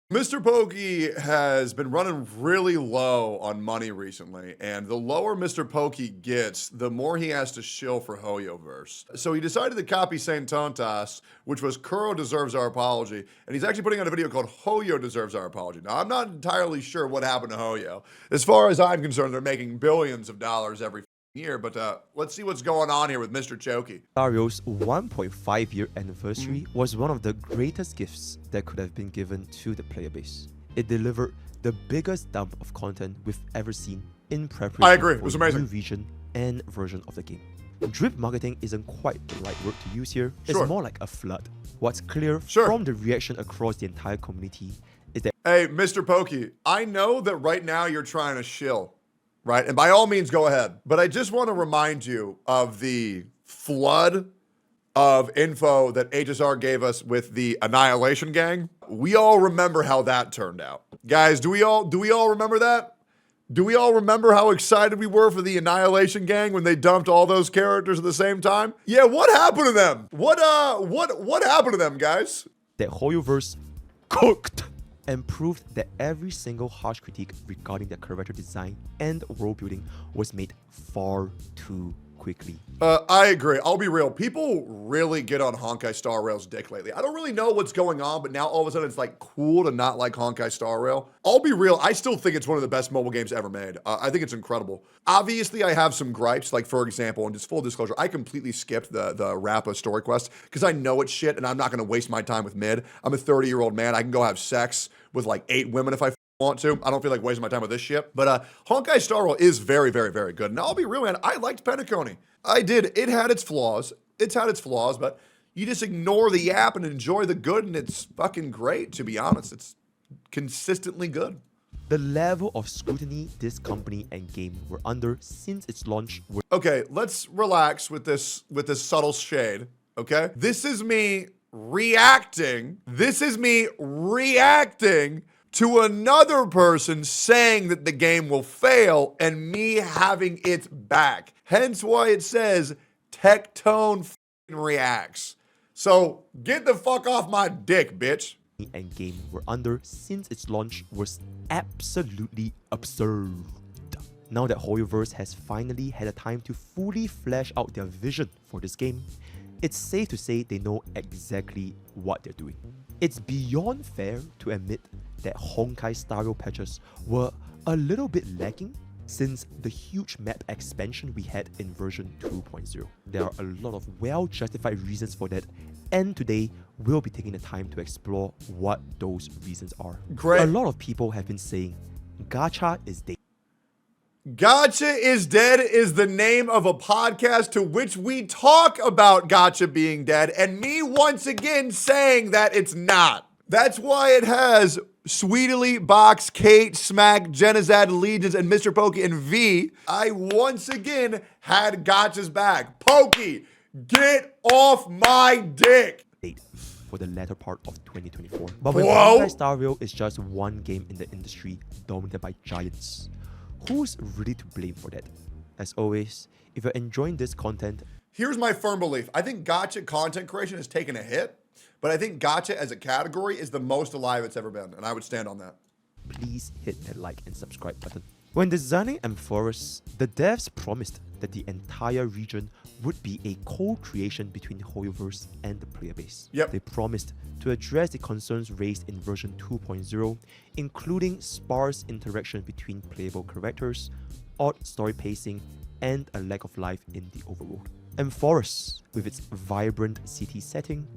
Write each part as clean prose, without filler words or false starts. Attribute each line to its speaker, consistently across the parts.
Speaker 1: MrPokke has been running really low on money recently, and the lower MrPokke gets, the more he has to shill for Hoyoverse. So he decided to copy Saint Tontas, which was Kuro deserves our apology, and he's actually putting out a video called Hoyo deserves our apology. Now, I'm not entirely sure what happened to Hoyo. As far as I'm concerned, they're making billions of dollars every year, but let's see what's going on here with MrPokke.
Speaker 2: Star Rail's 1.5-year anniversary was one of the greatest gifts that could have been given to the player base. It delivered the biggest dump of content we've ever seen in preparation
Speaker 1: I agree, it
Speaker 2: for
Speaker 1: was
Speaker 2: a
Speaker 1: amazing.
Speaker 2: new region and version of the game. Drip marketing isn't quite the right word to use here.
Speaker 1: Sure.
Speaker 2: It's more like a flood. What's clear
Speaker 1: Sure.
Speaker 2: from the reaction across the entire community is that
Speaker 1: Hey, MrPokke, I know that right now you're trying to shill, right? And by all means, go ahead. But I just want to remind you of the flood of info that HSR gave us with the Annihilation Gang. We all remember how that turned out. Guys, do we all remember that? Do we all remember how excited we were for the Annihilation Gang when they dumped all those characters at the same time? Yeah, what happened to them? What happened to them, guys?
Speaker 2: Hoyoverse cooked and proved that every single harsh critique regarding their character design and world building was made far too quickly.
Speaker 1: I agree. I'll be real. People really get on Honkai Star Rail's dick lately. I don't really know what's going on, but now all of a sudden it's like cool to not like Honkai Star Rail. I'll be real. I still think it's one of the best mobile games ever made. I think it's incredible. Obviously, I have some gripes. Like, for example, and just full disclosure, I completely skipped the Rappa story quest because I know it's shit and I'm not going to waste my time with mid. I'm a 30-year-old man. I can go have sex with like 8 women if I want to. I don't feel like wasting my time with this shit. But Honkai Star Rail is very, very, very good. And I'll be real, man. I liked Penacony. I did. It had its flaws. But you just ignore the app and enjoy the good, and it's fucking great, to be honest. It's consistently good.
Speaker 2: The level of scrutiny this company and game were under since its launch were
Speaker 1: Okay, let's relax with this subtle shade, okay? This is me reacting to another person saying that the game will fail and me having its back. Hence why it says Tectone Reacts. So get the fuck off my dick, bitch.
Speaker 2: and game were under since its launch was absolutely absurd. Now that Hoyoverse has finally had a time to fully flesh out their vision for this game, it's safe to say they know exactly what they're doing. It's beyond fair to admit that Honkai Star Rail patches were a little bit lacking since the huge map expansion we had in version 2.0. There are a lot of well-justified reasons for that, and today we'll be taking the time to explore what those reasons are.
Speaker 1: Great.
Speaker 2: A lot of people have been saying Gacha is dead.
Speaker 1: Gacha is Dead is the name of a podcast to which we talk about Gacha being dead, and me once again saying that it's not. That's why it has Sweetly, Box, Kate, Smack, Genizad, Legions, and MrPokke and V. I once again had Gacha's back. Pokey, get off my dick.
Speaker 2: Date for the latter part of 2024. But when
Speaker 1: Whoa.
Speaker 2: Honkai Star Rail is just one game in the industry dominated by giants, who's really to blame for that? As always, if you're enjoying this content,
Speaker 1: Here's my firm belief. I think Gacha content creation has taken a hit, but I think Gacha as a category is the most alive it's ever been, and I would stand on that.
Speaker 2: please hit that like and subscribe button. When designing Amphoreus, the devs promised that the entire region would be a co-creation between Hoyoverse and the player base.
Speaker 1: Yep.
Speaker 2: They promised to address the concerns raised in version 2.0, including sparse interaction between playable characters, odd story pacing, and a lack of life in the overworld. Amphoreus, with its vibrant city setting,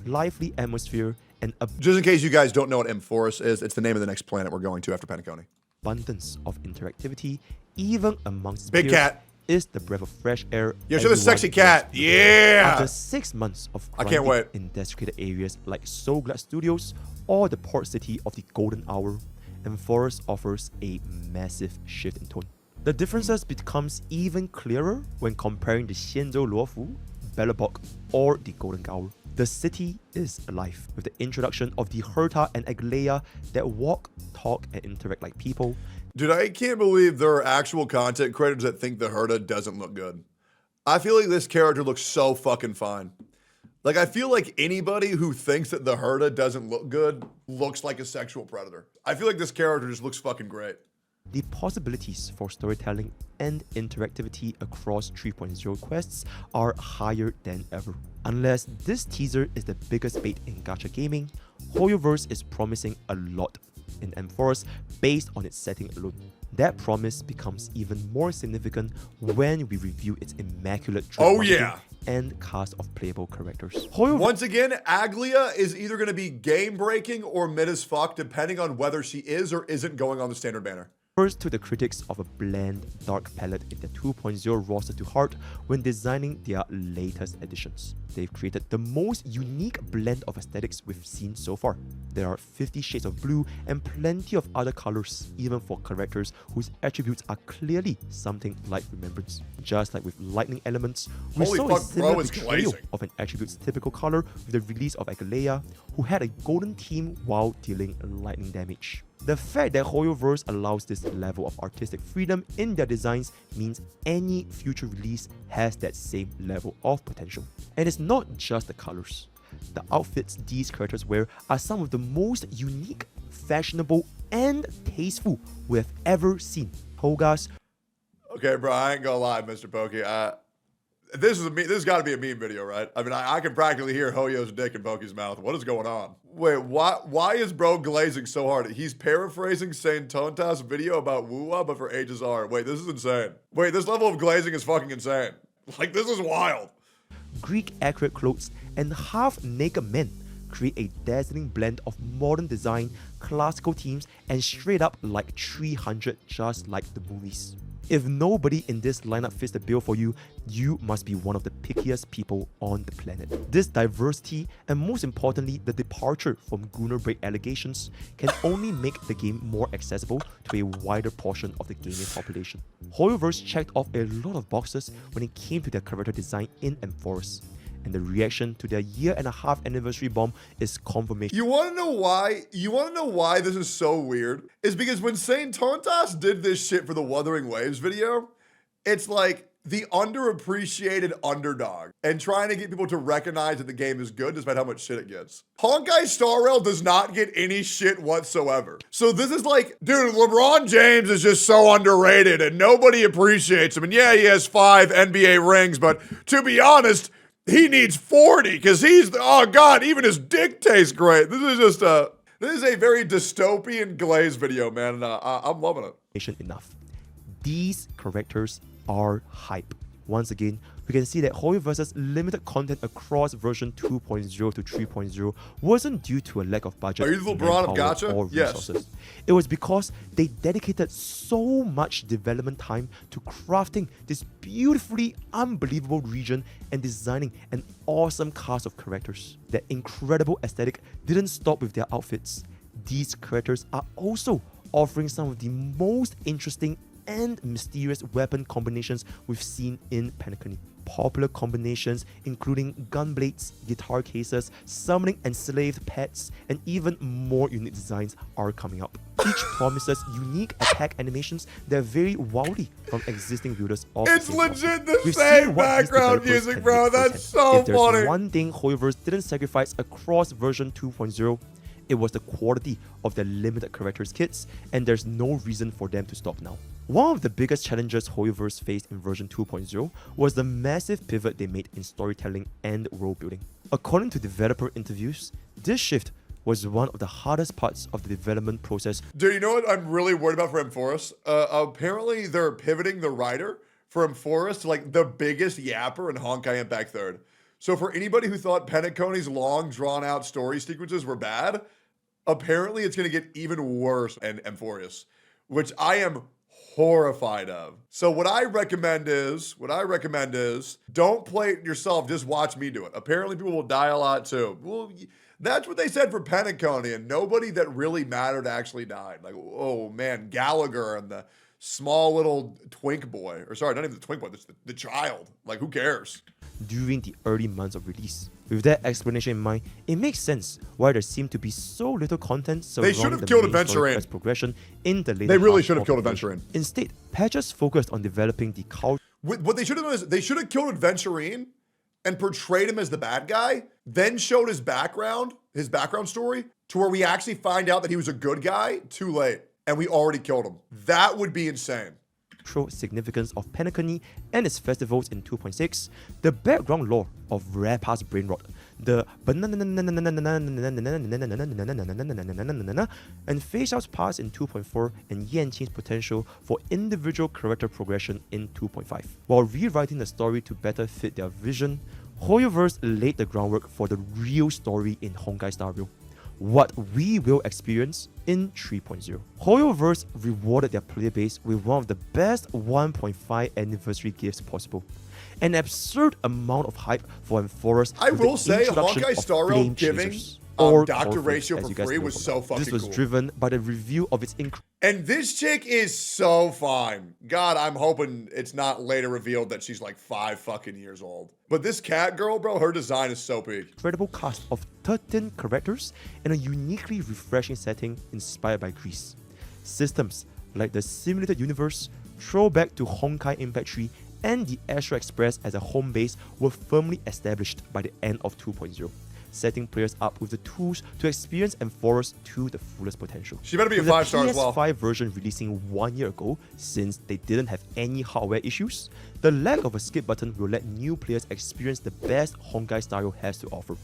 Speaker 2: lively atmosphere, and
Speaker 1: Just in case you guys don't know what Amphoreus is, it's the name of the next planet we're going to after Penacony.
Speaker 2: abundance of interactivity, even amongst its
Speaker 1: Big
Speaker 2: peers,
Speaker 1: cat.
Speaker 2: is the breath of fresh air.
Speaker 1: Yo, show the sexy
Speaker 2: everyone
Speaker 1: cat.
Speaker 2: wants.
Speaker 1: Yeah.
Speaker 2: After 6 months of
Speaker 1: I can't
Speaker 2: grinding
Speaker 1: wait.
Speaker 2: in desiccated areas like Soul Glad Studios or the port city of the Golden Hour, Amphoreus offers a massive shift in tone. The differences becomes even clearer when comparing the Xianzhou Luofu, Bellabok, or the Golden Hour. The city is alive with the introduction of the Herta and Aglaea that walk, talk, and interact like people.
Speaker 1: Dude, I can't believe there are actual content creators that think the Herta doesn't look good. I feel like this character looks so fucking fine. Like, I feel like anybody who thinks that the Herda doesn't look good looks like a sexual predator. I feel like this character just looks fucking great.
Speaker 2: The possibilities for storytelling and interactivity across 3.0 quests are higher than ever. Unless this teaser is the biggest bait in gacha gaming, Hoyoverse is promising a lot in Amphoreus based on its setting alone. That promise becomes even more significant when we review its immaculate and cast of playable characters.
Speaker 1: Once again, Aglia is either going to be game-breaking or mid as fuck, depending on whether she is or isn't going on the standard banner.
Speaker 2: First to the critics of a bland, dark palette in their 2.0 roster to heart when designing their latest editions. They've created the most unique blend of aesthetics we've seen so far. There are 50 shades of blue and plenty of other colors, even for characters whose attributes are clearly something like remembrance. Just like with lightning elements, we saw a similar betrayal of an attribute's typical color with the release of Aglia, who had a golden team while dealing lightning damage. The fact that Hoyoverse allows this level of artistic freedom in their designs means any future release has that same level of potential. And it's not just the colors. The outfits these characters wear are some of the most unique, fashionable, and tasteful we've ever seen. Togas.
Speaker 1: Okay, bro, I ain't gonna lie, MrPokke. This has got to be a meme video, right? I mean, I can practically hear Hoyo's dick in Poke's mouth. What is going on? Wait, why is bro glazing so hard? He's paraphrasing Saint Tonta's video about Wuwa, but for ages are. Wait, this is insane. Wait, this level of glazing is fucking insane. Like, this is wild.
Speaker 2: Greek-accurate clothes and half-naked men create a dazzling blend of modern design, classical themes, and straight up like 300 just like the movies. If nobody in this lineup fits the bill for you, you must be one of the pickiest people on the planet. This diversity, and most importantly, the departure from Gunnar break allegations, can only make the game more accessible to a wider portion of the gaming population. Hoyoverse checked off a lot of boxes when it came to their character design in Amphoreus, and the reaction to their 1.5-year anniversary bomb is confirmation.
Speaker 1: You wanna know why? You wanna know why this is so weird? Is because when Saint Tontas did this shit for the Wuthering Waves video, it's like the underappreciated underdog and trying to get people to recognize that the game is good despite how much shit it gets. Honkai Star Rail does not get any shit whatsoever. So this is like, dude, LeBron James is just so underrated and nobody appreciates him. And yeah, he has 5 NBA rings, but to be honest, he needs 40 because oh God, even his dick tastes great. This is just this is a very dystopian glaze video, man. And I'm loving it.
Speaker 2: Enough. These characters are hype. Once again, we can see that Hoyoverse's limited content across version 2.0 to 3.0 wasn't due to a lack of budget,
Speaker 1: are you the LeBron of Gacha?
Speaker 2: Or resources. Yes. It was because they dedicated so much development time to crafting this beautifully unbelievable region and designing an awesome cast of characters. That incredible aesthetic didn't stop with their outfits. These characters are also offering some of the most interesting and mysterious weapon combinations we've seen in Penacony. Popular combinations including gun blades, guitar cases, summoning enslaved pets, and even more unique designs are coming up. Each promises unique attack animations that vary wildly from existing builders of
Speaker 1: It's legit the same background music, bro. That's so
Speaker 2: funny. If there's one thing Hoyoverse didn't sacrifice across version 2.0, it was the quality of their limited characters kits, and there's no reason for them to stop now. One of the biggest challenges Hoyoverse faced in version 2.0 was the massive pivot they made in storytelling and world building. According to developer interviews, this shift was one of the hardest parts of the development process.
Speaker 1: Dude, you know what I'm really worried about for Amphoreus? Apparently they're pivoting the writer for Amphoreus to like the biggest yapper in Honkai Impact 3rd. So for anybody who thought Penacony's long, drawn-out story sequences were bad, apparently it's going to get even worse in Amphoreus, which I am horrified of. So what I recommend is, don't play it yourself, just watch me do it. Apparently people will die a lot too. Well, that's what they said for Penacony, and nobody that really mattered actually died. Like, oh man, Gallagher and the small little twink boy, or sorry, not even the twink boy, the child. Like, who cares?
Speaker 2: During the early months of release. With that explanation in mind, it makes sense why there seemed to be so little content surrounding the main story progression in the later.
Speaker 1: They really should have killed Adventurine.
Speaker 2: Instead, patches focused on developing the culture.
Speaker 1: What they should have done is they should have killed Adventurine and portrayed him as the bad guy, then showed his background story, to where we actually find out that he was a good guy too late, and we already killed him. That would be insane.
Speaker 2: Significance of Penacony and its festivals in 2.6, the background lore of Rare Pass Brainrot, the and Phase Out's pass in 2.4, and Yanqing's potential for individual character progression in 2.5. While rewriting the story to better fit their vision, Hoyoverse laid the groundwork for the real story in Honkai Star Rail, what we will experience in 3.0. Hoyoverse rewarded their player base with one of the best 1.5 anniversary gifts possible. An absurd amount of hype for Amphoreus.
Speaker 1: I will say, Honkai Star Rail giving Dr. Ratio for free was so fucking cool.
Speaker 2: This was driven by the review of its
Speaker 1: and this chick is so fine. God, I'm hoping it's not later revealed that she's like 5 fucking years old. But this cat girl, bro, her design is so big.
Speaker 2: Incredible cast of 13 characters in a uniquely refreshing setting inspired by Greece. Systems like the simulated universe, throwback to Honkai Impact 3, and the Astro Express as a home base were firmly established by the end of 2.0. Setting players up with the tools to experience Amphoreus to the fullest potential.
Speaker 1: She better be a 5-star as well.
Speaker 2: With the PS5 version releasing 1 year ago, since they didn't have any hardware issues, the lack of a skip button will let new players experience the best Honkai Star Rail has to offer.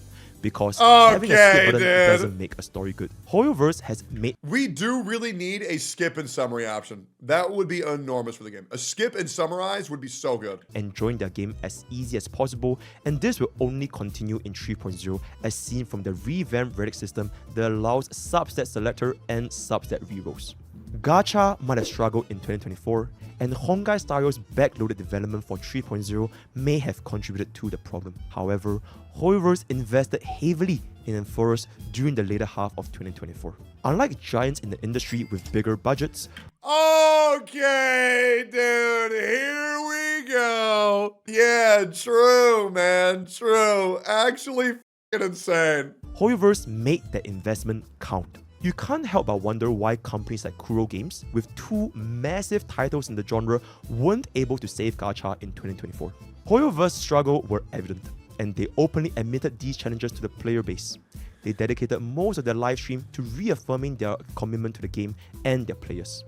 Speaker 2: Because having a skip button doesn't make a story good. Hoyoverse has made...
Speaker 1: We do really need a skip and summary option. That would be enormous for the game. A skip and summarize would be so good.
Speaker 2: Enjoying their game as easy as possible, and this will only continue in 3.0 as seen from the revamped relic system that allows substat selector and substat rerolls. Gacha might have struggled in 2024, and Honkai Star Rail's backloaded development for 3.0 may have contributed to the problem. However, Hoyoverse invested heavily in Amphoreus during the later half of 2024. Unlike giants in the industry with bigger budgets,
Speaker 1: okay, dude, here we go. Yeah, true, man, true. Actually f***ing insane.
Speaker 2: Hoyoverse made that investment count. You can't help but wonder why companies like Kuro Games, with 2 massive titles in the genre, weren't able to save Gacha in 2024. Hoyoverse's struggle were evident, and they openly admitted these challenges to the player base. They dedicated most of their live stream to reaffirming their commitment to the game and their players.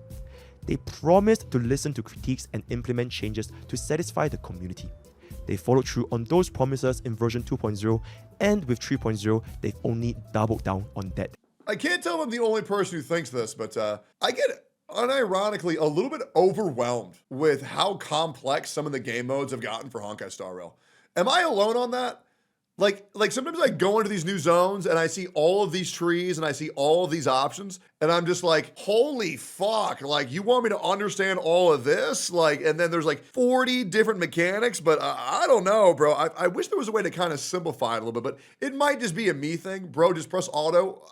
Speaker 2: They promised to listen to critiques and implement changes to satisfy the community. They followed through on those promises in version 2.0, and with 3.0, they've only doubled down on that.
Speaker 1: I can't tell if I'm the only person who thinks this, but I get unironically a little bit overwhelmed with how complex some of the game modes have gotten for Honkai Star Rail. Am I alone on that? Like sometimes I go into these new zones and I see all of these trees and I see all of these options and I'm just like, holy fuck, like you want me to understand all of this? Like, and then there's like 40 different mechanics, but I don't know, bro. I wish there was a way to kind of simplify it a little bit, but it might just be a me thing. Bro, just press auto.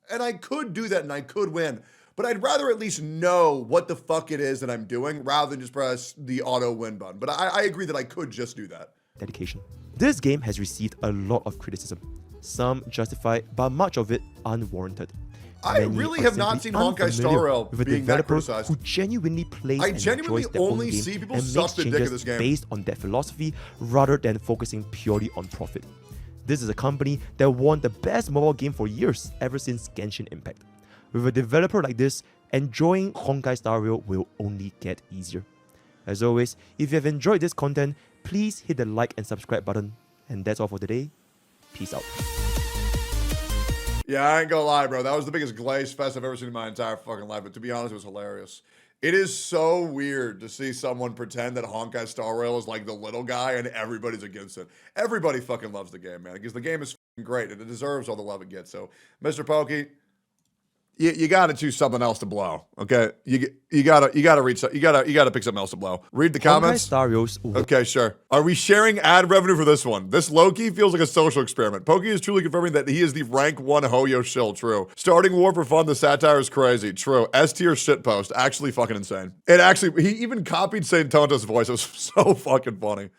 Speaker 1: And I could do that and I could win, but I'd rather at least know what the fuck it is that I'm doing rather than just press the auto win button. But I agree that I could just do that.
Speaker 2: Dedication. This game has received a lot of criticism, some justified, but much of it unwarranted.
Speaker 1: I really have not seen Honkai Star Rail
Speaker 2: with a
Speaker 1: being that
Speaker 2: developer
Speaker 1: criticized.
Speaker 2: who genuinely plays
Speaker 1: I
Speaker 2: and
Speaker 1: genuinely
Speaker 2: enjoys their
Speaker 1: only
Speaker 2: own game
Speaker 1: see people
Speaker 2: and
Speaker 1: suck
Speaker 2: makes
Speaker 1: the dick of
Speaker 2: changes
Speaker 1: this game.
Speaker 2: based on that philosophy rather than focusing purely on profit. This is a company that won the best mobile game for years, ever since Genshin Impact. With a developer like this, enjoying Honkai Star Rail will only get easier. As always, if you have enjoyed this content, please hit the like and subscribe button. And that's all for today. Peace out.
Speaker 1: Yeah, I ain't gonna lie, bro. That was the biggest glaze fest I've ever seen in my entire fucking life. But to be honest, it was hilarious. It is so weird to see someone pretend that Honkai Star Rail is like the little guy and everybody's against it. Everybody fucking loves the game, man, because the game is fucking great and it deserves all the love it gets. So, MrPokke, you gotta choose something else to blow, okay? You gotta reach, you gotta pick something else to blow. Read the comments.
Speaker 2: Star Rail's
Speaker 1: Okay, sure. Are we sharing ad revenue for this one? This low-key feels like a social experiment. Pokke is truly confirming that he is the rank 1 Hoyo shill. True. Starting war for fun. The satire is crazy. True. S tier shitpost. Actually fucking insane. It actually, he even copied Saint Tonto's voice. It was so fucking funny.